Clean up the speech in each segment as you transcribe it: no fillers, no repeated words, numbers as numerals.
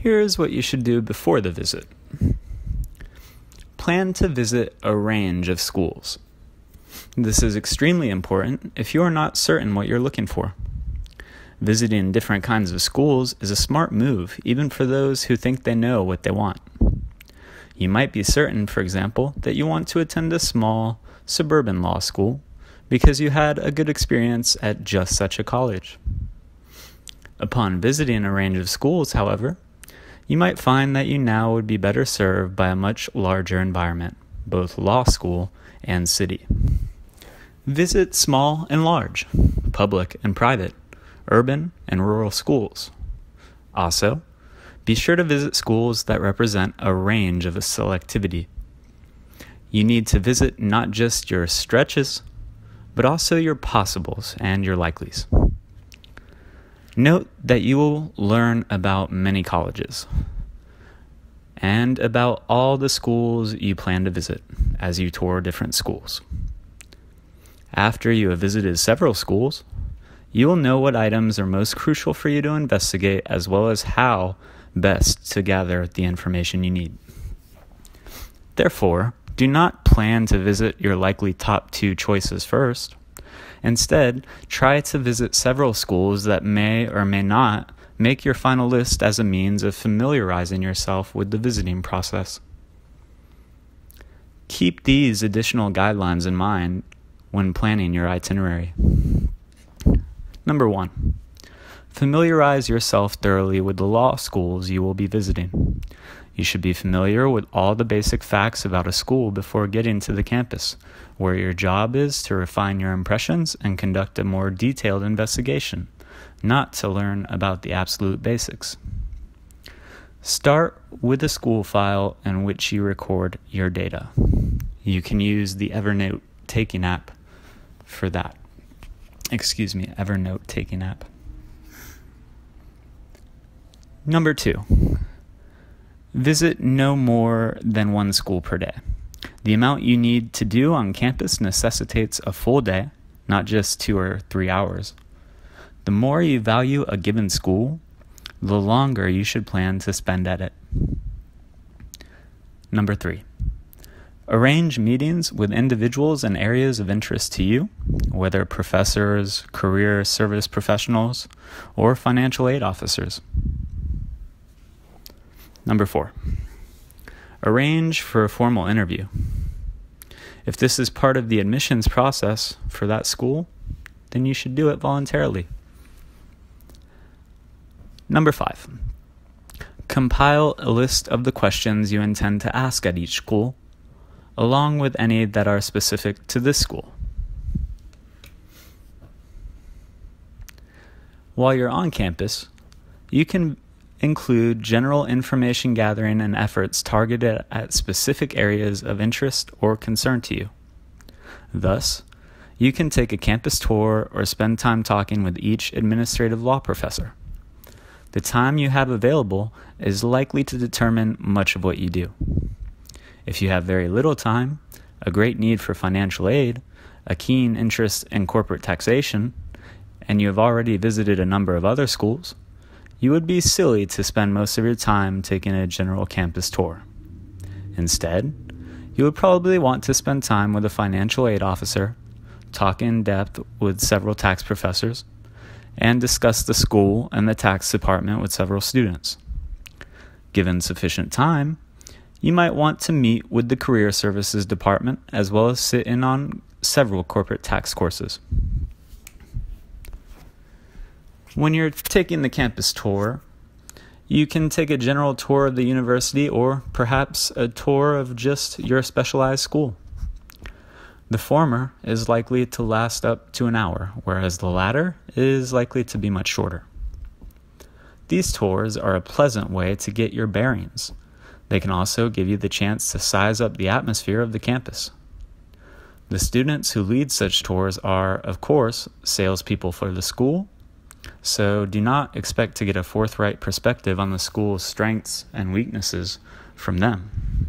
Here's what you should do before the visit. Plan to visit a range of schools. This is extremely important if you are not certain what you're looking for. Visiting different kinds of schools is a smart move, even for those who think they know what they want. You might be certain, for example, that you want to attend a small, suburban law school because you had a good experience at just such a college. Upon visiting a range of schools, however, you might find that you now would be better served by a much larger environment, both law school and city. Visit small and large, public and private, urban and rural schools. Also, be sure to visit schools that represent a range of selectivity. You need to visit not just your stretches, but also your possibles and your likelies. Note that you will learn about many colleges and about all the schools you plan to visit as you tour different schools. After you have visited several schools, you will know what items are most crucial for you to investigate, as well as how best to gather the information you need. Therefore, do not plan to visit your likely top 2 choices first. Instead, try to visit several schools that may or may not make your final list as a means of familiarizing yourself with the visiting process. Keep these additional guidelines in mind when planning your itinerary. Number 1. Familiarize yourself thoroughly with the law schools you will be visiting. You should be familiar with all the basic facts about a school before getting to the campus, where your job is to refine your impressions and conduct a more detailed investigation, not to learn about the absolute basics. Start with a school file in which you record your data. You can use the Evernote taking app for that. Evernote taking app. Number 2. Visit no more than 1 school per day. The amount you need to do on campus necessitates a full day, not just 2 or 3 hours. The more you value a given school, the longer you should plan to spend at it. Number 3. Arrange meetings with individuals in areas of interest to you, whether professors, career service professionals, or financial aid officers. Number 4. Arrange for a formal interview. If this is part of the admissions process for that school, then you should do it voluntarily. Number 5. Compile a list of the questions you intend to ask at each school, along with any that are specific to this school. While you're on campus, you can include general information gathering and efforts targeted at specific areas of interest or concern to you. Thus, you can take a campus tour or spend time talking with each administrative law professor. The time you have available is likely to determine much of what you do. If you have very little time, a great need for financial aid, a keen interest in corporate taxation, and you have already visited a number of other schools, you would be silly to spend most of your time taking a general campus tour. Instead, you would probably want to spend time with a financial aid officer, talk in depth with several tax professors, and discuss the school and the tax department with several students. Given sufficient time, you might want to meet with the career services department as well as sit in on several corporate tax courses. When you're taking the campus tour, you can take a general tour of the university or perhaps a tour of just your specialized school. The former is likely to last up to an hour, whereas the latter is likely to be much shorter. These tours are a pleasant way to get your bearings. They can also give you the chance to size up the atmosphere of the campus. The students who lead such tours are, of course, salespeople for the school, so do not expect to get a forthright perspective on the school's strengths and weaknesses from them.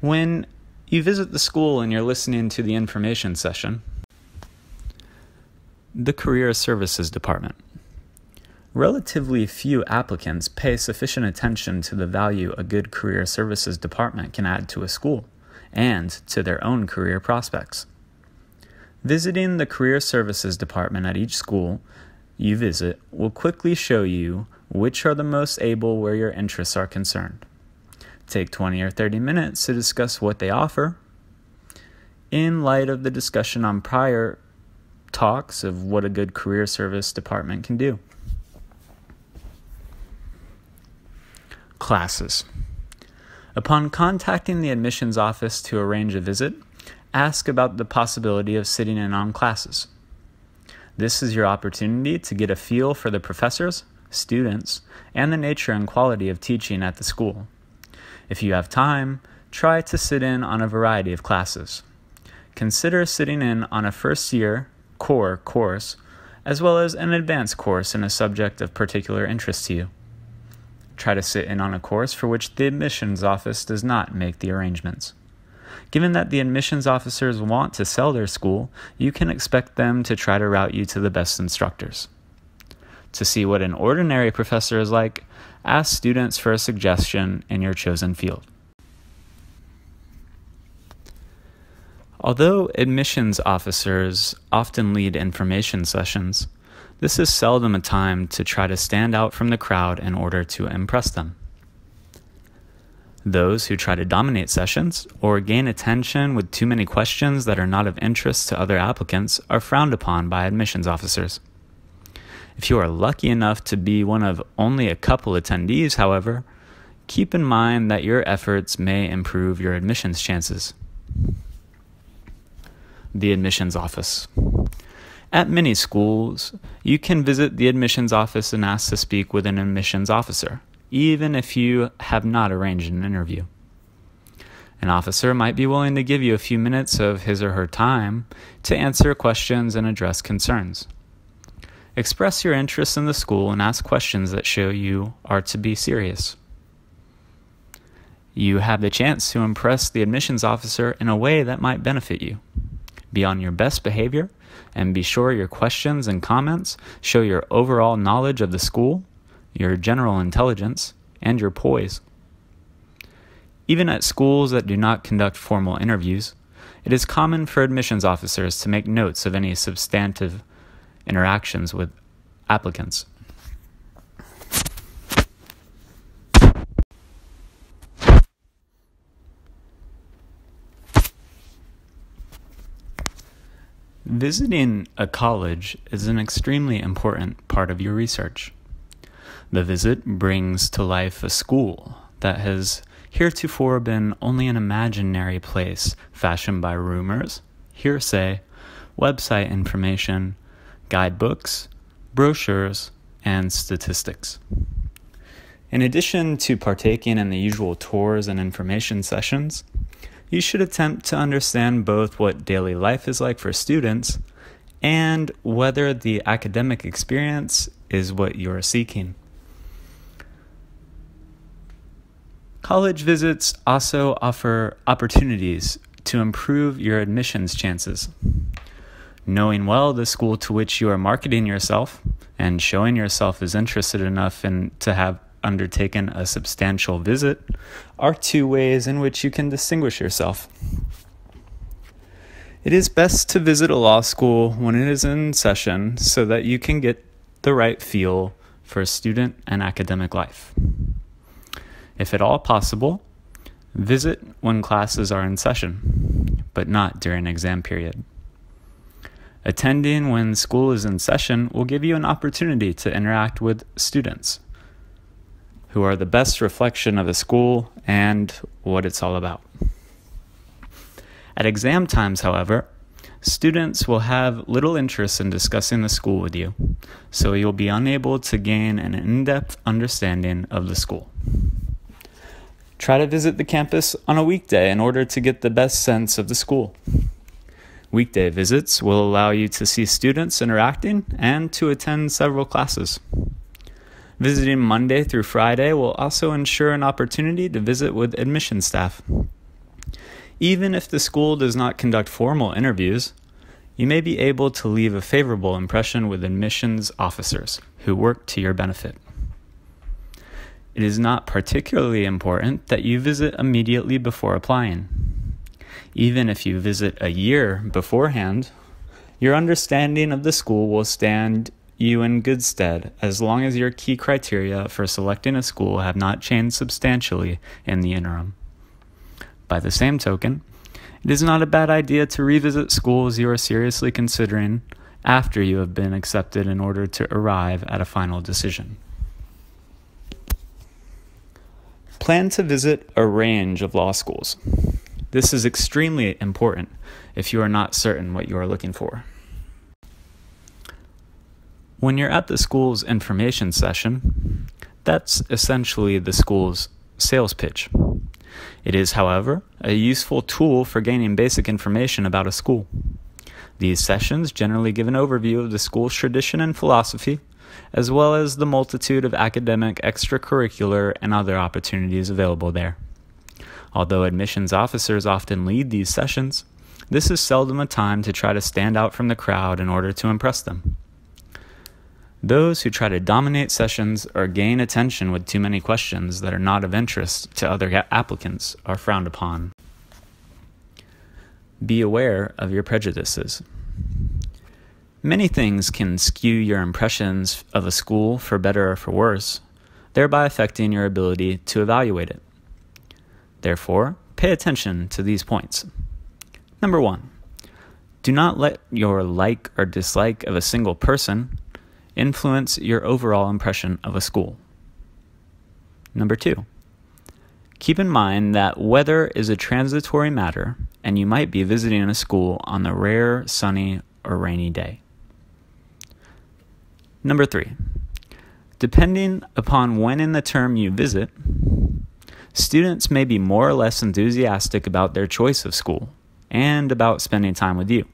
When you visit the school and you're listening to the information session, the career services department. Relatively few applicants pay sufficient attention to the value a good career services department can add to a school and to their own career prospects. Visiting the career services department at each school you visit will quickly show you which are the most able where your interests are concerned. Take 20 or 30 minutes to discuss what they offer. In light of the discussion on prior talks of what a good career service department can do. Classes. Upon contacting the admissions office to arrange a visit, ask about the possibility of sitting in on classes. This is your opportunity to get a feel for the professors, students, and the nature and quality of teaching at the school. If you have time, try to sit in on a variety of classes. Consider sitting in on a first-year core course, as well as an advanced course in a subject of particular interest to you. Try to sit in on a course for which the admissions office does not make the arrangements. Given that the admissions officers want to sell their school, you can expect them to try to route you to the best instructors. To see what an ordinary professor is like, ask students for a suggestion in your chosen field. Although admissions officers often lead information sessions, this is seldom a time to try to stand out from the crowd in order to impress them. Those who try to dominate sessions or gain attention with too many questions that are not of interest to other applicants are frowned upon by admissions officers. If you are lucky enough to be one of only a couple attendees, however, keep in mind that your efforts may improve your admissions chances. The admissions office. At many schools, you can visit the admissions office and ask to speak with an admissions officer, even if you have not arranged an interview. An officer might be willing to give you a few minutes of his or her time to answer questions and address concerns. Express your interest in the school and ask questions that show you are to be serious. You have the chance to impress the admissions officer in a way that might benefit you. Be on your best behavior and be sure your questions and comments show your overall knowledge of the school, your general intelligence, and your poise. Even at schools that do not conduct formal interviews, it is common for admissions officers to make notes of any substantive interactions with applicants. Visiting a college is an extremely important part of your research. The visit brings to life a school that has heretofore been only an imaginary place fashioned by rumors, hearsay, website information, guidebooks, brochures, and statistics. In addition to partaking in the usual tours and information sessions, you should attempt to understand both what daily life is like for students and whether the academic experience is what you are seeking. College visits also offer opportunities to improve your admissions chances. Knowing well the school to which you are marketing yourself and showing yourself is interested enough to have undertaken a substantial visit are two ways in which you can distinguish yourself. It is best to visit a law school when it is in session so that you can get the right feel for student and academic life. If at all possible, visit when classes are in session, but not during exam period. Attending when school is in session will give you an opportunity to interact with students, who are the best reflection of the school and what it's all about. At exam times, however, students will have little interest in discussing the school with you, so you'll be unable to gain an in-depth understanding of the school. Try to visit the campus on a weekday in order to get the best sense of the school. Weekday visits will allow you to see students interacting and to attend several classes. Visiting Monday through Friday will also ensure an opportunity to visit with admission staff. Even if the school does not conduct formal interviews, you may be able to leave a favorable impression with admissions officers who work to your benefit. It is not particularly important that you visit immediately before applying. Even if you visit a year beforehand, your understanding of the school will stand you in good stead as long as your key criteria for selecting a school have not changed substantially in the interim. By the same token, it is not a bad idea to revisit schools you are seriously considering after you have been accepted in order to arrive at a final decision. Plan to visit a range of law schools. This is extremely important if you are not certain what you are looking for. When you're at the school's information session, that's essentially the school's sales pitch. It is, however, a useful tool for gaining basic information about a school. These sessions generally give an overview of the school's tradition and philosophy, as well as the multitude of academic, extracurricular, and other opportunities available there. Although admissions officers often lead these sessions, this is seldom a time to try to stand out from the crowd in order to impress them. Those who try to dominate sessions or gain attention with too many questions that are not of interest to other applicants are frowned upon. Be aware of your prejudices. Many things can skew your impressions of a school for better or for worse, thereby affecting your ability to evaluate it. Therefore, pay attention to these points. Number 1, do not let your like or dislike of a single person influence your overall impression of a school. Number 2, keep in mind that weather is a transitory matter and you might be visiting a school on the rare sunny or rainy day. Number 3, depending upon when in the term you visit, students may be more or less enthusiastic about their choice of school and about spending time with you.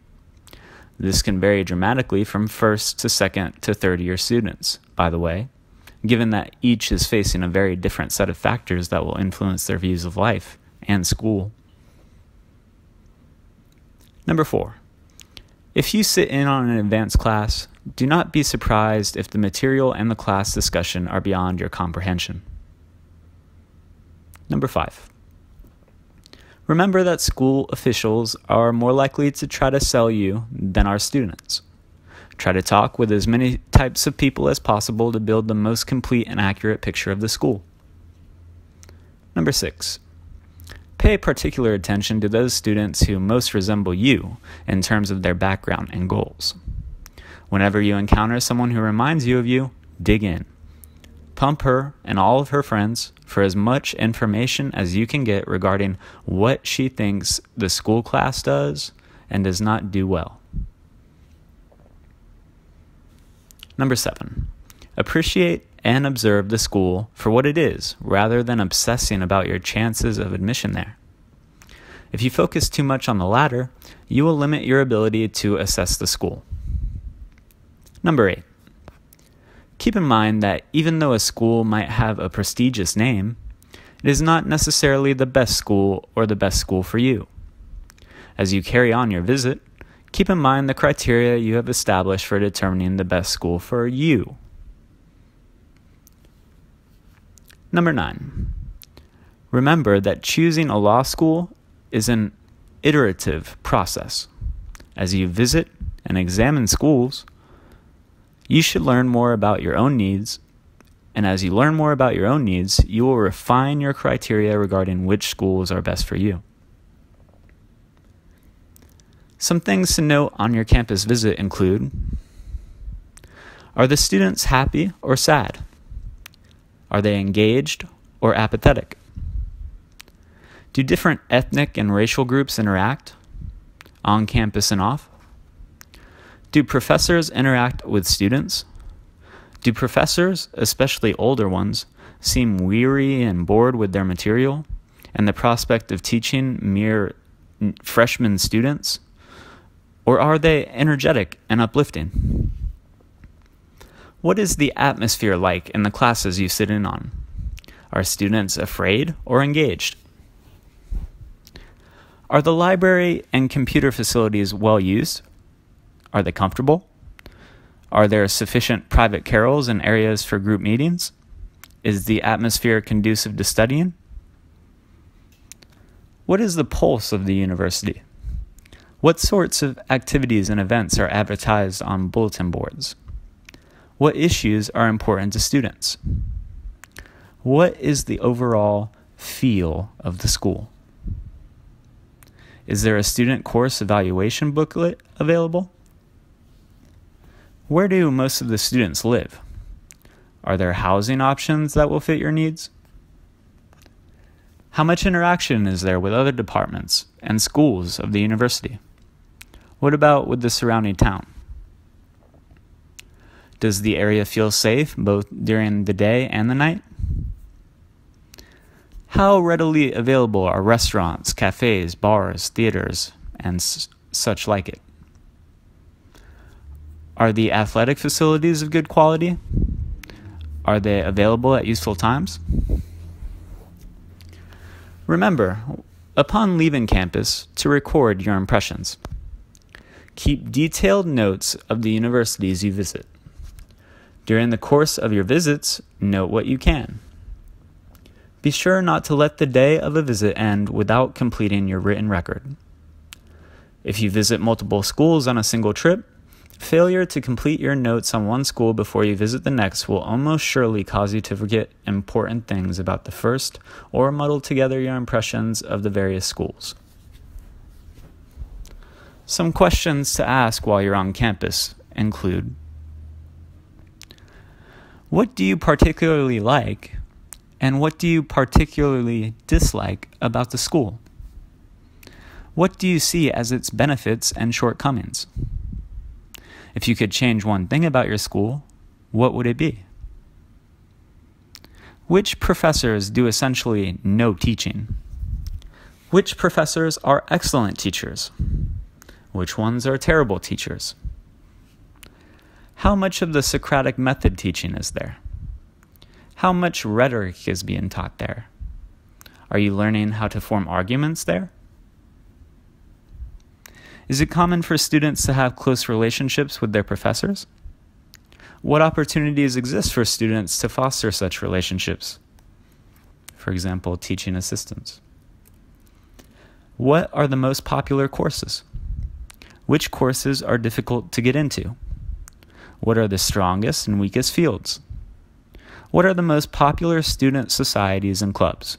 This can vary dramatically from first to second to third year students, by the way, given that each is facing a very different set of factors that will influence their views of life and school. Number 4, if you sit in on an advanced class, do not be surprised if the material and the class discussion are beyond your comprehension. Number 5, remember that school officials are more likely to try to sell you than our students. Try to talk with as many types of people as possible to build the most complete and accurate picture of the school. Number 6, pay particular attention to those students who most resemble you in terms of their background and goals. Whenever you encounter someone who reminds you of you, dig in. Pump her and all of her friends for as much information as you can get regarding what she thinks the school class does and does not do well. Number 7, appreciate and observe the school for what it is rather than obsessing about your chances of admission there. If you focus too much on the latter, you will limit your ability to assess the school. Number 8, keep in mind that even though a school might have a prestigious name, it is not necessarily the best school or the best school for you. As you carry on your visit, keep in mind the criteria you have established for determining the best school for you. Number 9, remember that choosing a law school is an iterative process. As you visit and examine schools, you should learn more about your own needs, and as you learn more about your own needs, you will refine your criteria regarding which schools are best for you. Some things to note on your campus visit include: are the students happy or sad? Are they engaged or apathetic? Do different ethnic and racial groups interact, on campus and off? Do professors interact with students? Do professors, especially older ones, seem weary and bored with their material and the prospect of teaching mere freshman students? Or are they energetic and uplifting? What is the atmosphere like in the classes you sit in on? Are students afraid or engaged? Are the library and computer facilities well used? Are they comfortable? Are there sufficient private carrels and areas for group meetings? Is the atmosphere conducive to studying? What is the pulse of the university? What sorts of activities and events are advertised on bulletin boards? What issues are important to students? What is the overall feel of the school? Is there a student course evaluation booklet available? Where do most of the students live? Are there housing options that will fit your needs? How much interaction is there with other departments and schools of the university? What about with the surrounding town? Does the area feel safe both during the day and the night? How readily available are restaurants, cafes, bars, theaters, and such like it? Are the athletic facilities of good quality? Are they available at useful times? Remember, upon leaving campus, to record your impressions. Keep detailed notes of the universities you visit. During the course of your visits, note what you can. Be sure not to let the day of a visit end without completing your written record. If you visit multiple schools on a single trip, failure to complete your notes on one school before you visit the next will almost surely cause you to forget important things about the first or muddle together your impressions of the various schools. Some questions to ask while you're on campus include: what do you particularly like, and what do you particularly dislike about the school? What do you see as its benefits and shortcomings? If you could change one thing about your school, what would it be? Which professors do essentially no teaching? Which professors are excellent teachers? Which ones are terrible teachers? How much of the Socratic method teaching is there? How much rhetoric is being taught there? Are you learning how to form arguments there? Is it common for students to have close relationships with their professors? What opportunities exist for students to foster such relationships? For example, teaching assistants. What are the most popular courses? Which courses are difficult to get into? What are the strongest and weakest fields? What are the most popular student societies and clubs?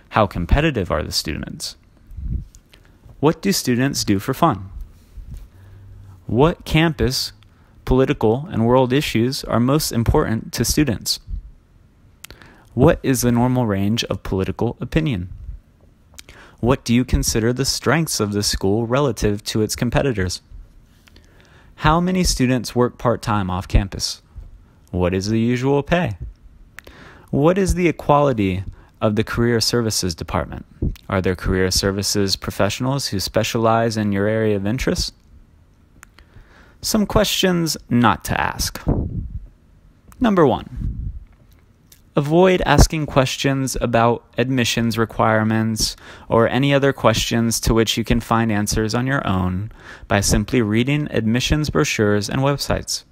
How competitive are the students? What do students do for fun? What campus, political, and world issues are most important to students? What is the normal range of political opinion? What do you consider the strengths of the school relative to its competitors? How many students work part-time off campus? What is the usual pay? What is the equality of the career services department? Are there career services professionals who specialize in your area of interest? Some questions not to ask. Number 1, avoid asking questions about admissions requirements or any other questions to which you can find answers on your own by simply reading admissions brochures and websites.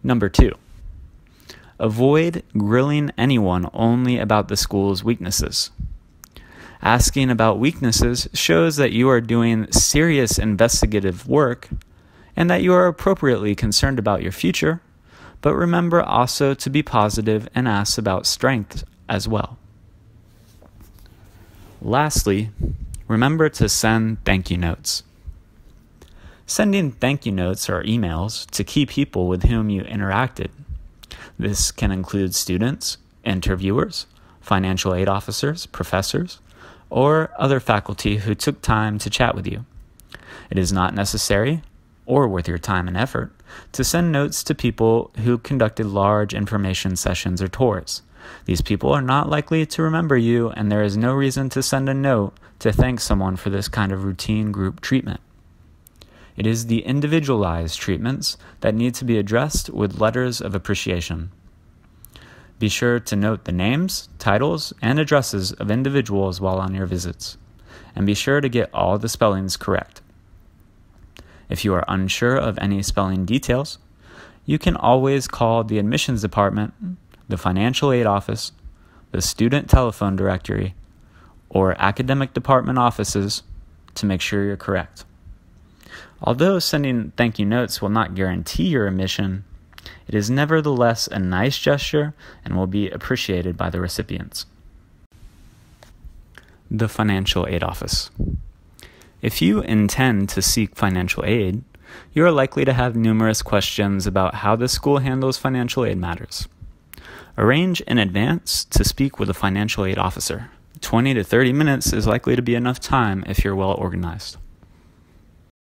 Number 2, avoid grilling anyone only about the school's weaknesses. Asking about weaknesses shows that you are doing serious investigative work and that you are appropriately concerned about your future, but remember also to be positive and ask about strengths as well. Lastly, remember to send thank you notes. Sending thank you notes or emails to key people with whom you interacted. This can include students, interviewers, financial aid officers, professors, or other faculty who took time to chat with you. It is not necessary or worth your time and effort to send notes to people who conducted large information sessions or tours. These people are not likely to remember you, and there is no reason to send a note to thank someone for this kind of routine group treatment. It is the individualized treatments that need to be addressed with letters of appreciation. Be sure to note the names, titles, and addresses of individuals while on your visits, and be sure to get all the spellings correct. If you are unsure of any spelling details, you can always call the admissions department, the financial aid office, the student telephone directory, or academic department offices to make sure you're correct. Although sending thank you notes will not guarantee your admission, it is nevertheless a nice gesture and will be appreciated by the recipients. The financial aid office. If you intend to seek financial aid, you are likely to have numerous questions about how the school handles financial aid matters. Arrange in advance to speak with a financial aid officer. 20 to 30 minutes is likely to be enough time if you're well organized.